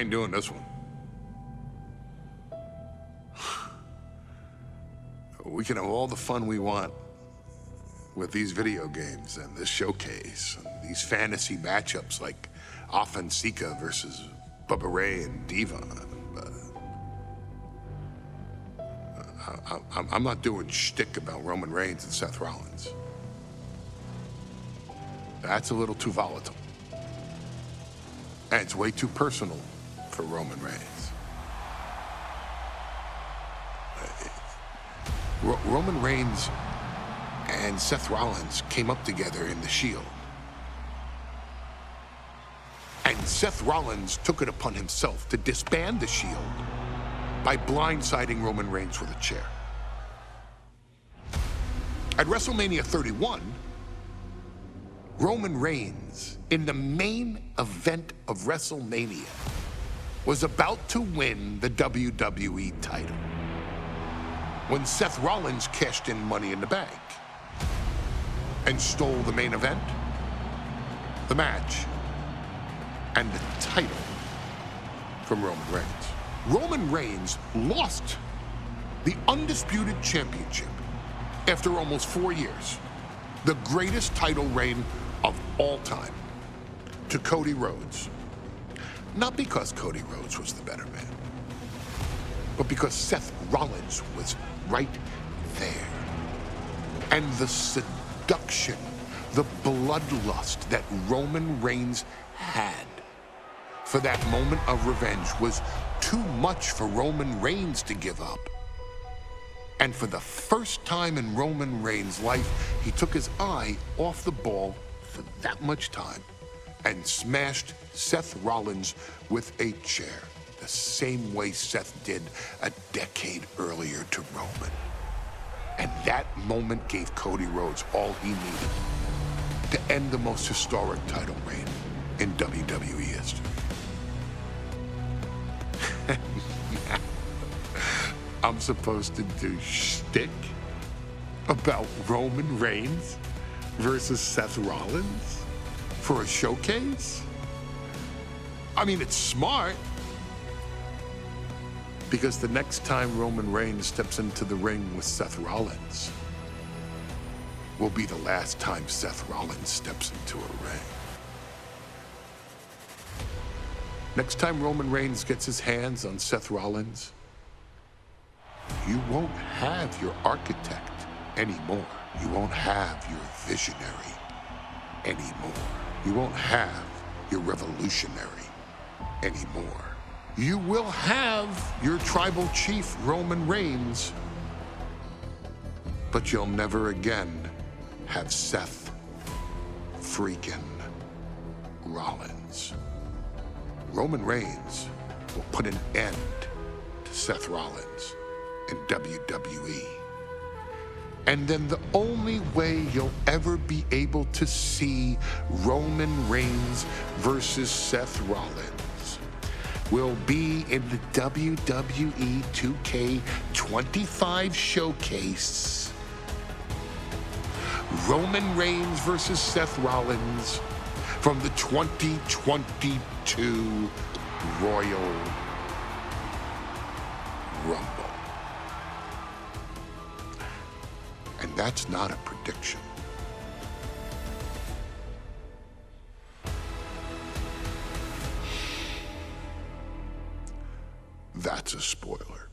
ain't doing this one. We can have all the fun we want with these video games and this showcase and these fantasy matchups like Offensica versus Bubba Ray and Devon. I'm not doing shtick about Roman Reigns and Seth Rollins. That's a little too volatile. And it's way too personal for Roman Reigns. Roman Reigns and Seth Rollins came up together in the Shield. And Seth Rollins took it upon himself to disband the Shield by blindsiding Roman Reigns with a chair. At WrestleMania 31, Roman Reigns, in the main event of WrestleMania, was about to win the WWE title when Seth Rollins cashed in Money in the Bank and stole the main event, the match, and the title from Roman Reigns. Roman Reigns lost the undisputed championship after almost 4 years, the greatest title reign of all time, to Cody Rhodes. Not because Cody Rhodes was the better man, but because Seth Rollins was right there. And the seduction, the bloodlust that Roman Reigns had for that moment of revenge was too much for Roman Reigns to give up. And for the first time in Roman Reigns' life, he took his eye off the ball for that much time and smashed Seth Rollins with a chair, the same way Seth did a decade earlier to Roman. And that moment gave Cody Rhodes all he needed to end the most historic title reign in WWE history. I'm supposed to do shtick about Roman Reigns versus Seth Rollins for a showcase? I mean, it's smart, because the next time Roman Reigns steps into the ring with Seth Rollins will be the last time Seth Rollins steps into a ring. Next time Roman Reigns gets his hands on Seth Rollins, you won't have your architect anymore. You won't have your visionary anymore. You won't have your revolutionary anymore. You will have your tribal chief, Roman Reigns, but you'll never again have Seth freaking Rollins. Roman Reigns will put an end to Seth Rollins in WWE. And then the only way you'll ever be able to see Roman Reigns versus Seth Rollins will be in the WWE 2K25 showcase. Roman Reigns versus Seth Rollins from the 2022 Royal Rumble. And that's not a prediction. That's a spoiler.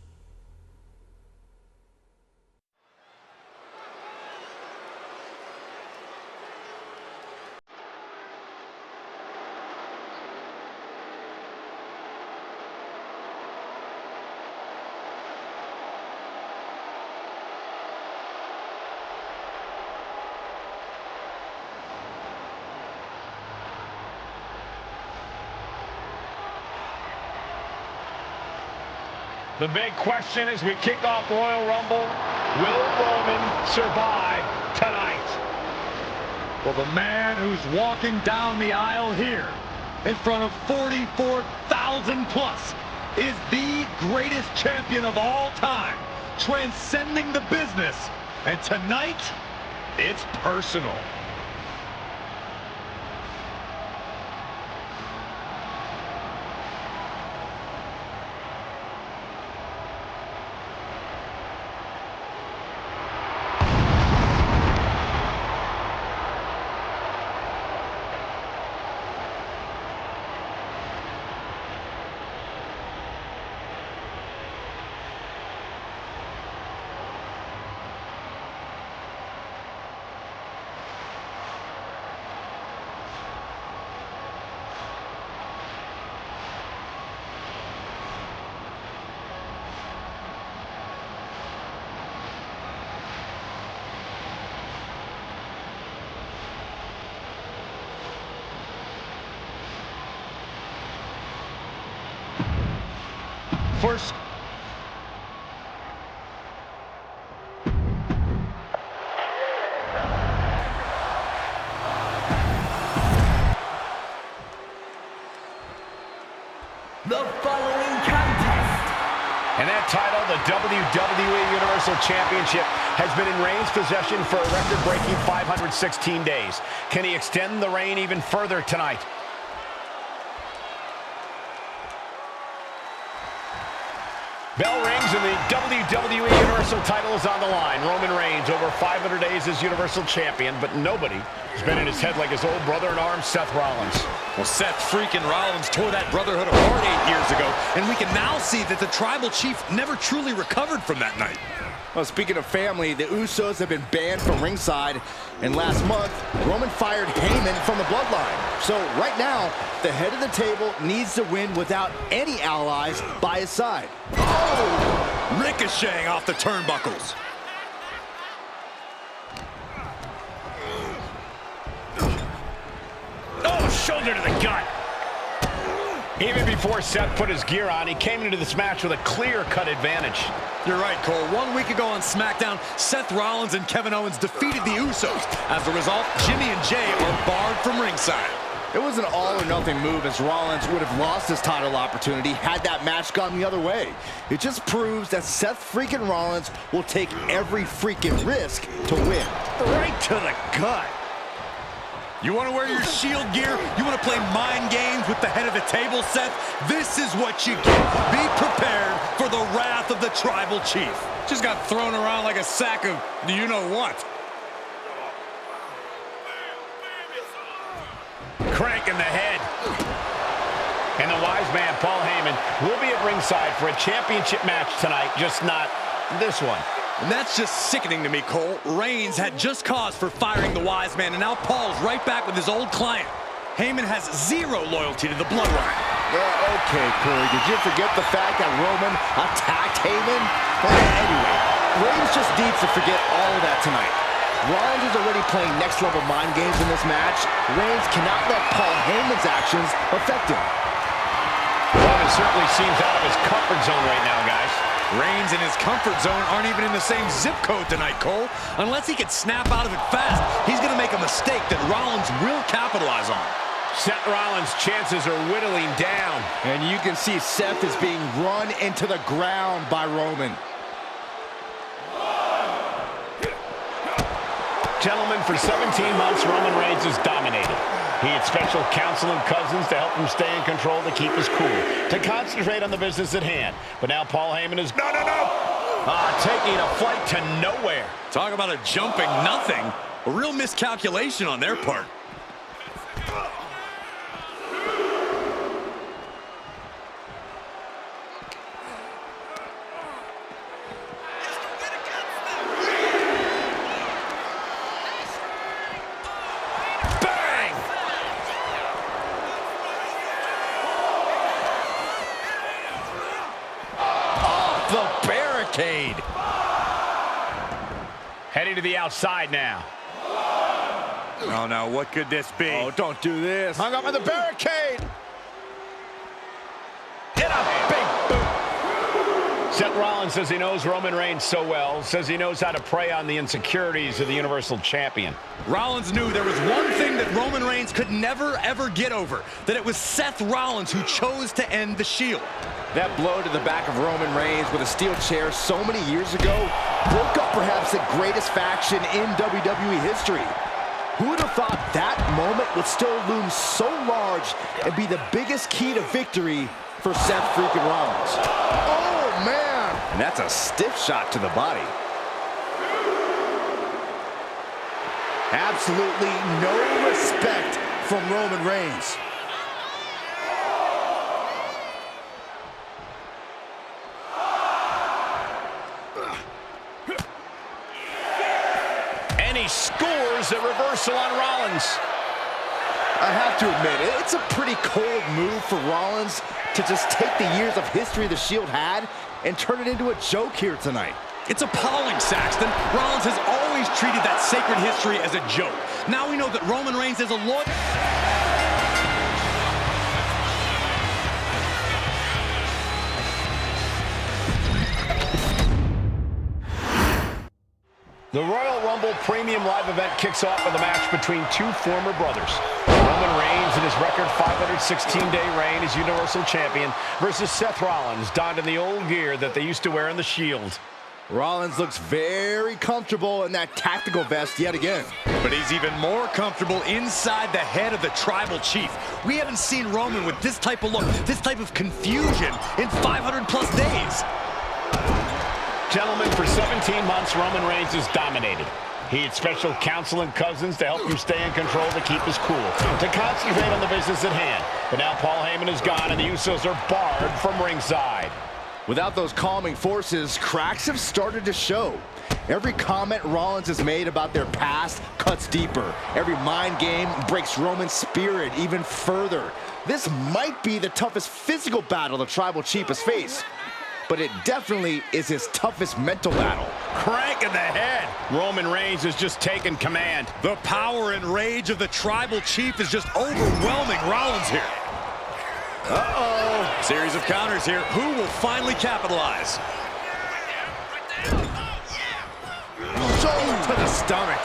The big question as we kick off Royal Rumble, will Roman survive tonight? Well, the man who's walking down the aisle here in front of 44,000 plus is the greatest champion of all time, transcending the business. And tonight, it's personal. First. The following contest. And that title, the WWE Universal Championship, has been in Reigns' possession for a record-breaking 516 days. Can he extend the reign even further tonight? Bell rings and the WWE Universal title is on the line. Roman Reigns over 500 days as Universal Champion, but nobody has been in his head like his old brother-in-arms, Seth Rollins. Well, Seth freaking Rollins tore that brotherhood apart 8 years ago, and we can now see that the Tribal Chief never truly recovered from that night. Well, speaking of family, the Usos have been banned from ringside, and last month, Roman fired Heyman from the bloodline. So right now, the head of the table needs to win without any allies by his side. Oh! Ricocheting off the turnbuckles. Oh, shoulder to the gut. Even before Seth put his gear on, he came into this match with a clear-cut advantage. You're right, Cole. 1 week ago on SmackDown, Seth Rollins and Kevin Owens defeated the Usos. As a result, Jimmy and Jay are barred from ringside. It was an all-or-nothing move, as Rollins would have lost his title opportunity had that match gone the other way. It just proves that Seth freaking Rollins will take every freaking risk to win. Right to the gut. You want to wear your Shield gear? You want to play mind games with the head of the table, Seth? This is what you get. Be prepared for the wrath of the Tribal Chief. Just got thrown around like a sack of you-know-what. Crank in the head. And the wise man, Paul Heyman, will be at ringside for a championship match tonight, just not this one. And that's just sickening to me, Cole. Reigns had just cause for firing the wise man, and now Paul's right back with his old client. Heyman has zero loyalty to the bloodline. Yeah, okay, Corey, did you forget the fact that Roman attacked Heyman? Anyway, Reigns just needs to forget all of that tonight. Rollins is already playing next-level mind games in this match. Reigns cannot let Paul Heyman's actions affect him. Roman certainly seems out of his comfort zone right now, guys. Reigns and his comfort zone aren't even in the same zip code tonight, Cole. Unless he can snap out of it fast, he's going to make a mistake that Rollins will capitalize on. Seth Rollins' chances are whittling down. And you can see Seth is being run into the ground by Roman. Gentlemen, for 17 months, Roman Reigns has dominated. He had special counsel and cousins to help him stay in control, to keep his cool, to concentrate on the business at hand. But now Paul Heyman is... No! Taking a flight to nowhere. Talk about a jumping nothing. A real miscalculation on their part. Barricade. Heading to the outside now. Oh, no, what could this be? Oh, don't do this. Hung up on the barricade. Hit a big boot. Seth Rollins says he knows Roman Reigns so well, says he knows how to prey on the insecurities of the Universal Champion. Rollins knew there was one thing that Roman Reigns could never, ever get over, that it was Seth Rollins who chose to end the Shield. That blow to the back of Roman Reigns with a steel chair so many years ago broke up perhaps the greatest faction in WWE history. Who would have thought that moment would still loom so large and be the biggest key to victory for Seth freaking Rollins? Oh, man! And that's a stiff shot to the body. Absolutely no respect from Roman Reigns. And he scores a reversal on Rollins. I have to admit, it's a pretty cold move for Rollins to just take the years of history the Shield had and turn it into a joke here tonight. It's appalling, Saxton. Rollins has always treated that sacred history as a joke. Now we know that Roman Reigns is a loyal... The Royal Rumble Premium Live event kicks off with a match between two former brothers. Roman Reigns in his record 516-day reign as Universal Champion versus Seth Rollins, donned in the old gear that they used to wear in the Shield. Rollins looks very comfortable in that tactical vest yet again. But he's even more comfortable inside the head of the Tribal Chief. We haven't seen Roman with this type of look, this type of confusion in 500+ days. Gentlemen, for 17 months, Roman Reigns has dominated. He had special counsel and cousins to help him stay in control, to keep his cool, to concentrate on the business at hand. But now Paul Heyman is gone, and the Usos are barred from ringside. Without those calming forces, cracks have started to show. Every comment Rollins has made about their past cuts deeper. Every mind game breaks Roman's spirit even further. This might be the toughest physical battle the Tribal Chief has faced, but it definitely is his toughest mental battle. Crank in the head. Roman Reigns has just taken command. The power and rage of the Tribal Chief is just overwhelming Rollins here. Uh-oh. Series of counters here. Who will finally capitalize? Shoulder to the stomach.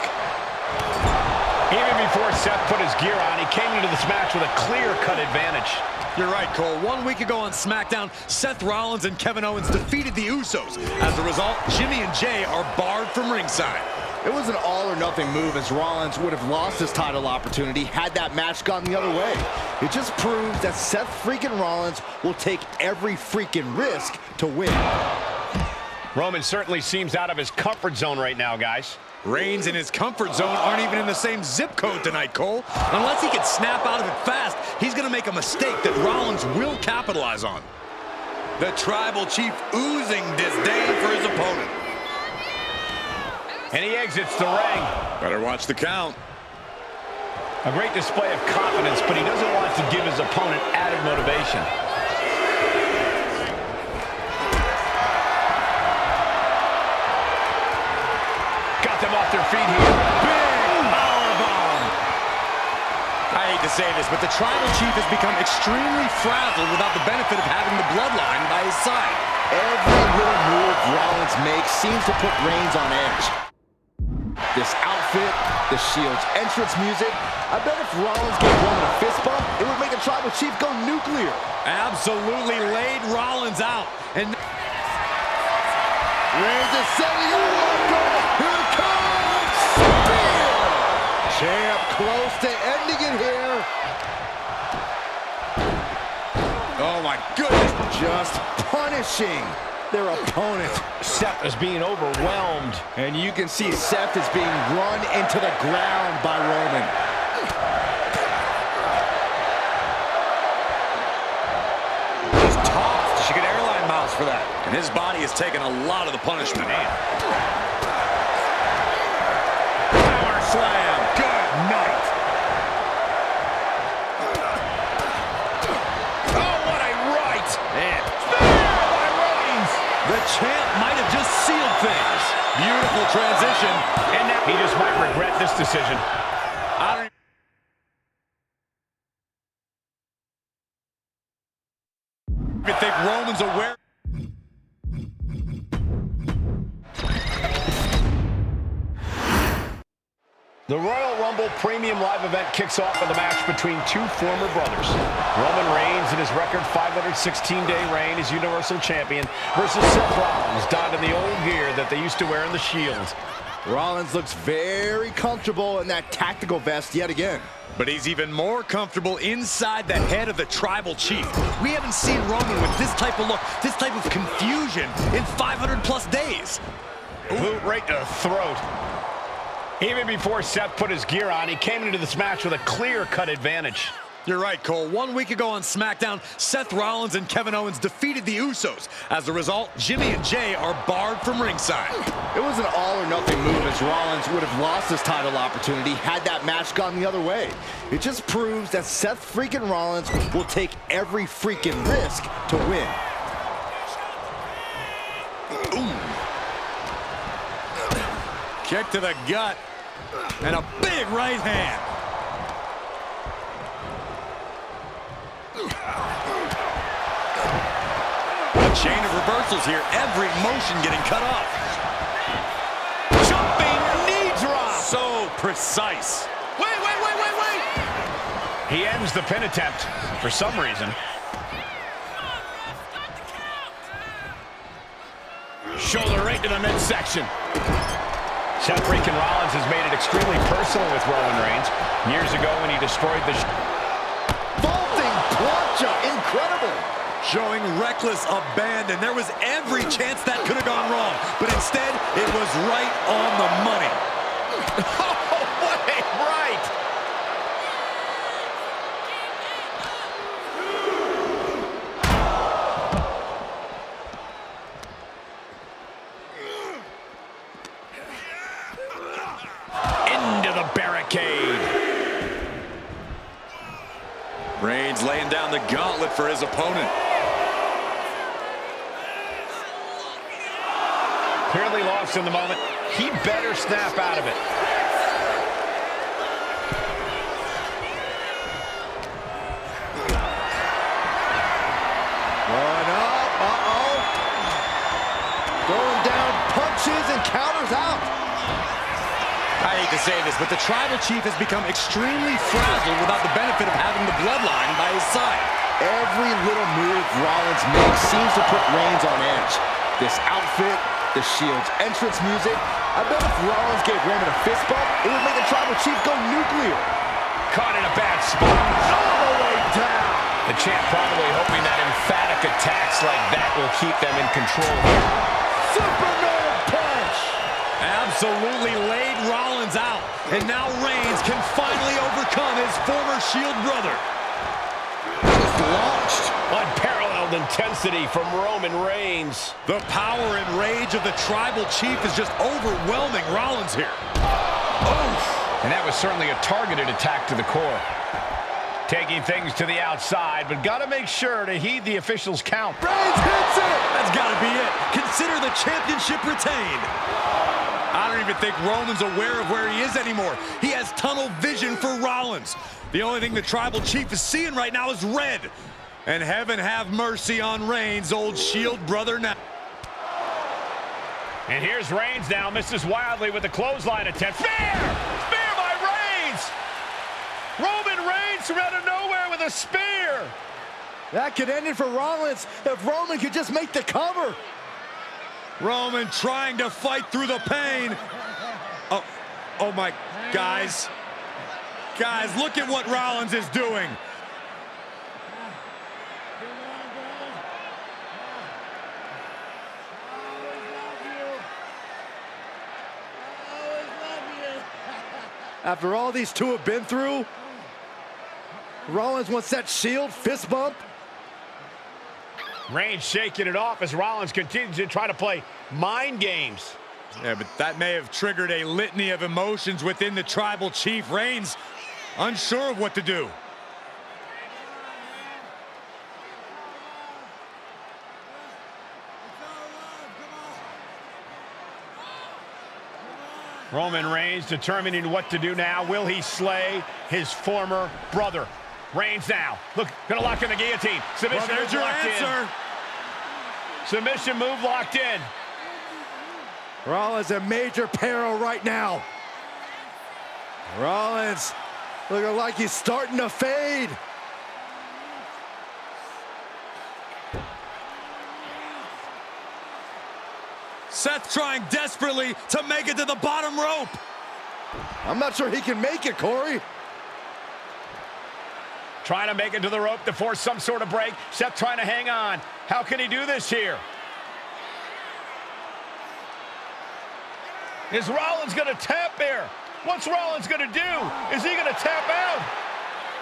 Even before Seth put his gear on, he came into this match with a clear-cut advantage. You're right, Cole. 1 week ago on SmackDown, Seth Rollins and Kevin Owens defeated the Usos. As a result, Jimmy and Jay are barred from ringside. It was an all-or-nothing move, as Rollins would have lost his title opportunity had that match gone the other way. It just proves that Seth freaking Rollins will take every freaking risk to win. Roman certainly seems out of his comfort zone right now, guys. Reigns and his comfort zone aren't even in the same zip code tonight, Cole. Unless he can snap out of it fast, he's going to make a mistake that Rollins will capitalize on. The Tribal Chief oozing disdain for his opponent. And he exits the ring. Better watch the count. A great display of confidence, but he doesn't want to give his opponent added motivation. Got them off their feet here. Big powerbomb. I hate to say this, but the Tribal Chief has become extremely frazzled without the benefit of having the bloodline by his side. Every little move Rollins makes seems to put Reigns on edge. This outfit, the Shield's entrance music, I bet if Rollins gave Roman a fist bump, it would make the Tribal Chief go nuclear. Absolutely laid Rollins out. And Reigns is setting up. Here it comes! Spear! Champ close to ending it here. oh my goodness. Just punishing their opponent. Seth is being overwhelmed. And you can see Seth is being run into the ground by Roman. Just tossed. She could airline miles for that. And his body has taken a lot of the punishment. Power slam. Good night. Oh, what a right. And the champ might have just sealed things. Beautiful transition. And now he just might regret this decision. I don't even think Roman's aware. The Royal Rumble Premium Live event kicks off with a match between two former brothers. Roman Reigns in his record 516-day reign as Universal Champion versus Seth Rollins, donned in the old gear that they used to wear in the Shield. Rollins looks very comfortable in that tactical vest yet again. But he's even more comfortable inside the head of the Tribal Chief. We haven't seen Roman with this type of look, this type of confusion in 500+ days. Boot right to the throat. Even before Seth put his gear on, he came into this match with a clear-cut advantage. You're right, Cole. 1 week ago on SmackDown, Seth Rollins and Kevin Owens defeated the Usos. As a result, Jimmy and Jay are barred from ringside. It was an all-or-nothing move, as Rollins would have lost his title opportunity had that match gone the other way. It just proves that Seth freaking Rollins will take every freaking risk to win. Ooh. Kick to the gut. And a big right hand. A chain of reversals here. Every motion getting cut off. Jumping precise. Wait. He ends the pin attempt for some reason. Shoulder right to the midsection. Seth freaking Rollins has made it extremely personal with Roman Reigns. Years ago when he destroyed the... Vaulting plancha, incredible. Showing reckless abandon. There was every chance that could have gone wrong, but instead, it was right on the money. right. Into the barricade. Reigns laying down the gauntlet for his opponent. Clearly lost in the moment. He better snap out of it. Going up, going down, punches and counters out. I hate to say this, but the Tribal Chief has become extremely frazzled without the benefit of having the bloodline by his side. Every little move Rollins makes seems to put Reigns on edge. This outfit, the Shield's entrance music. I bet if Rollins gave Roman a fist bump, it would make the Tribal Chief go nuclear. Caught in a bad spot. All the way down. The champ probably hoping that emphatic attacks like that will keep them in control. Superman punch. Absolutely laid Rollins out. And now Reigns can finally overcome his former Shield brother. Just launched. Unparalleled intensity from Roman Reigns. The power and rage of the Tribal Chief is just overwhelming Rollins here. And that was certainly a targeted attack to the core. Taking things to the outside, but got to make sure to heed the officials' count. Reigns hits it! That's got to be it. Consider the championship retained. I don't even think Roman's aware of where he is anymore. He has tunnel vision for Rollins. The only thing the Tribal Chief is seeing right now is red. And heaven have mercy on Reigns, old Shield brother now. And here's Reigns now, misses wildly with the clothesline attempt. Spear! Spear by Reigns! Roman Reigns from out of nowhere with a spear! That could end it for Rollins if Roman could just make the cover. Roman trying to fight through the pain. Oh my, guys. Guys, look at what Rollins is doing. After all these two have been through, Rollins wants that Shield fist bump. Reigns shaking it off as Rollins continues to try to play mind games. Yeah, but that may have triggered a litany of emotions within the Tribal Chief. Reigns unsure of what to do. Roman Reigns determining what to do now. Will he slay his former brother? Reigns now. Look, gonna lock in the guillotine. Submission Well, there's your answer. Submission move locked in. Rollins in major peril right now. Rollins looking like he's starting to fade. Seth trying desperately to make it to the bottom rope. I'm not sure he can make it, Corey. Trying to make it to the rope to force some sort of break. Seth trying to hang on. How can he do this here? Is Rollins going to tap here? What's Rollins going to do? Is he going to tap out?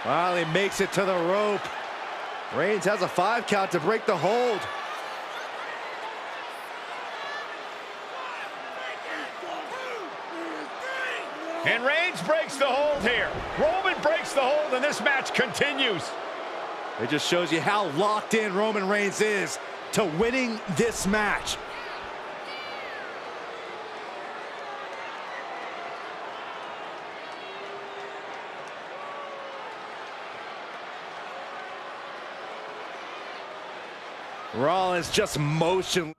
Finally makes it to the rope. Reigns has a 5 count to break the hold. And Reigns breaks the hold here. Roman breaks the hold, and this match continues. It just shows you how locked in Roman Reigns is to winning this match. Rollins just motionless.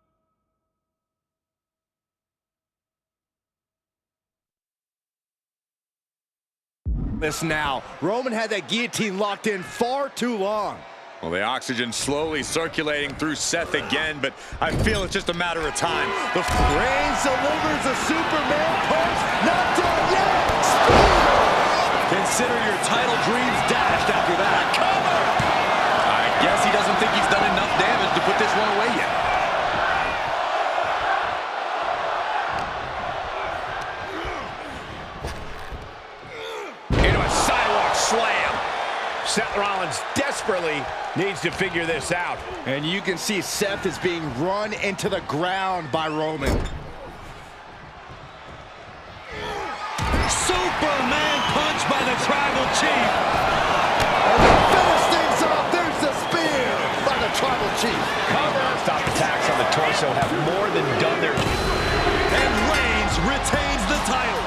This now, Roman had that guillotine locked in far too long. Well, the oxygen slowly circulating through Seth again, but I feel it's just a matter of time. Reigns delivers a Superman punch. Not done yet. Spear. Consider your title dreams dashed after that. Cover! I guess he doesn't think he's done enough damage to put this one away yet. Into a sidewalk slam. Seth Rollins desperately needs to figure this out. And you can see Seth is being run into the ground by Roman. Superman punch by the Tribal Chief. Finish things off. There's the spear by the Tribal Chief. Cover. Stop attacks on the torso have more than done their... And Reigns retains the title.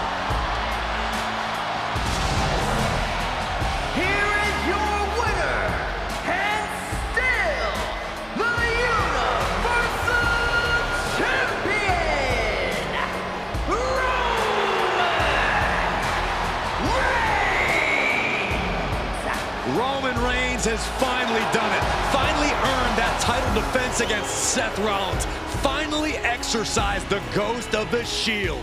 Here is your winner, and still the Universal Champion, Roman Reigns has finally done it. Finally earned that title defense against Seth Rollins. Finally exercised the ghost of the Shield.